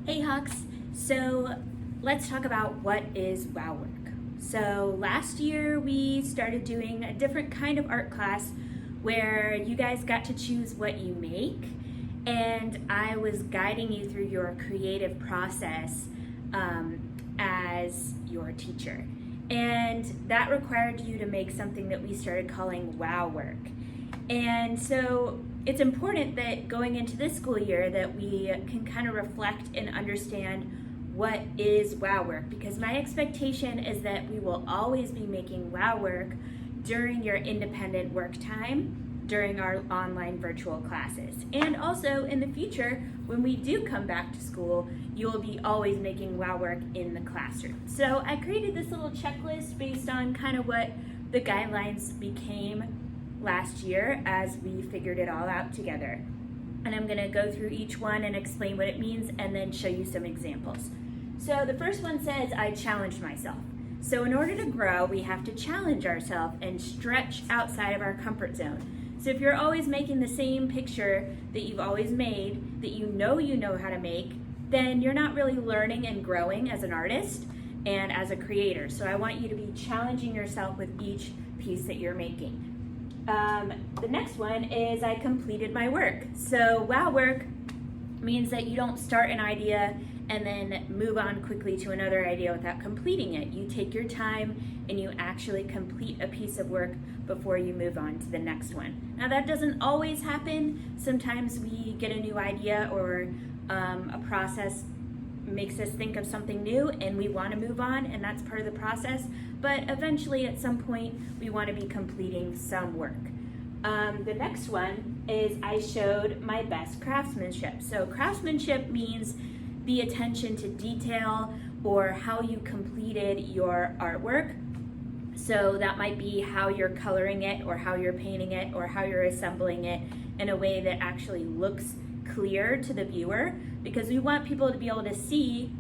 Hey Hawks, so let's talk about what is wow work. So last year we started doing a different kind of art class where you guys got to choose what you make, and I was guiding you through your creative process as your teacher. And that required you to make something that we started calling wow work. And so it's important that going into this school year that we can kind of reflect and understand what is wow work, because my expectation is that we will always be making wow work during your independent work time during our online virtual classes. And also in the future, when we do come back to school, you will be always making wow work in the classroom. So I created this little checklist based on kind of what the guidelines became last year as we figured it all out together. And I'm gonna go through each one and explain what it means and then show you some examples. So the first one says, I challenged myself. So in order to grow, we have to challenge ourselves and stretch outside of our comfort zone. So if you're always making the same picture that you've always made, that you know how to make, then you're not really learning and growing as an artist and as a creator. So I want you to be challenging yourself with each piece that you're making. The next one is I completed my work. So wow work means that you don't start an idea and then move on quickly to another idea without completing it. You take your time and you actually complete a piece of work before you move on to the next one. Now that doesn't always happen. Sometimes we get a new idea or a process makes us think of something new and we want to move on, and that's part of the process. But eventually at some point we want to be completing some work. The next one is I showed my best craftsmanship. So craftsmanship means the attention to detail or how you completed your artwork. So that might be how you're coloring it or how you're painting it or how you're assembling it in a way that actually looks clear to the viewer, because we want people to be able to see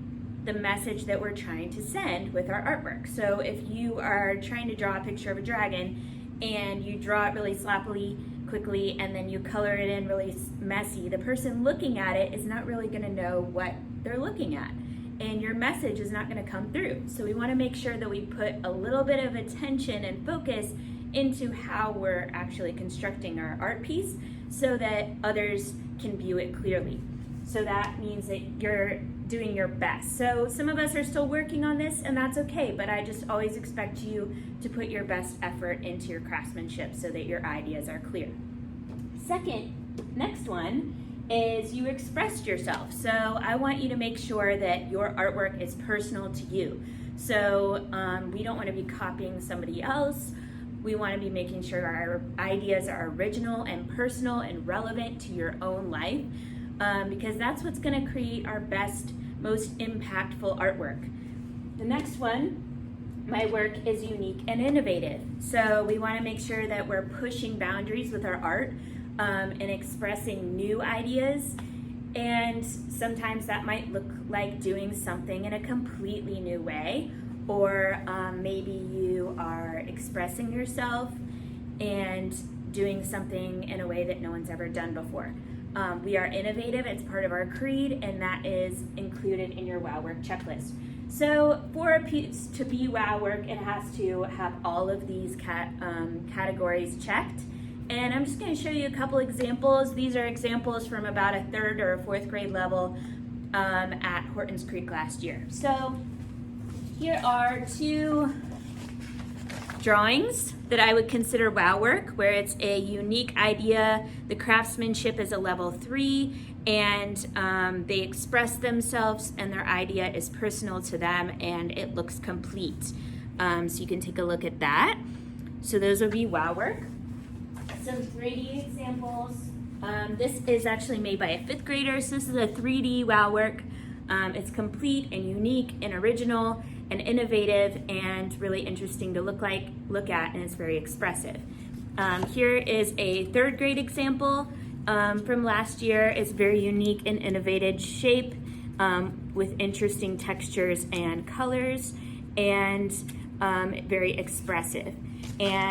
the message that we're trying to send with our artwork. So if you are trying to draw a picture of a dragon and you draw it really sloppily, quickly, and then you color it in really messy, the person looking at it is not really gonna know what they're looking at, and your message is not gonna come through. So we wanna make sure that we put a little bit of attention and focus into how we're actually constructing our art piece so that others can view it clearly. So that means that you're doing your best. So some of us are still working on this, and that's okay, but I just always expect you to put your best effort into your craftsmanship so that your ideas are clear. Next one is you expressed yourself. So I want you to make sure that your artwork is personal to you. So we don't want to be copying somebody else. We want to be making sure our ideas are original and personal and relevant to your own life, because that's what's going to create our best, most impactful artwork. The next one, my work is unique and innovative. So we want to make sure that we're pushing boundaries with our art and expressing new ideas. And sometimes that might look like doing something in a completely new way, or maybe you are expressing yourself and doing something in a way that no one's ever done before. We are innovative, it's part of our creed, and that is included in your wow work checklist. So for a piece to be wow work, it has to have all of these categories checked. And I'm just going to show you a couple examples. These are examples from about a 3rd or a 4th grade level at Hortons Creek last year. So here are 2 drawings that I would consider wow work, where it's a unique idea. The craftsmanship is a level 3, and they express themselves and their idea is personal to them and it looks complete. So you can take a look at that. So those would be wow work. Some 3D examples. This is actually made by a 5th grader, so this is a 3D wow work. It's complete and unique and original and innovative and really interesting to look at, and it's very expressive. Here is a 3rd grade example from last year. It's very unique and innovative shape with interesting textures and colors, and very expressive. And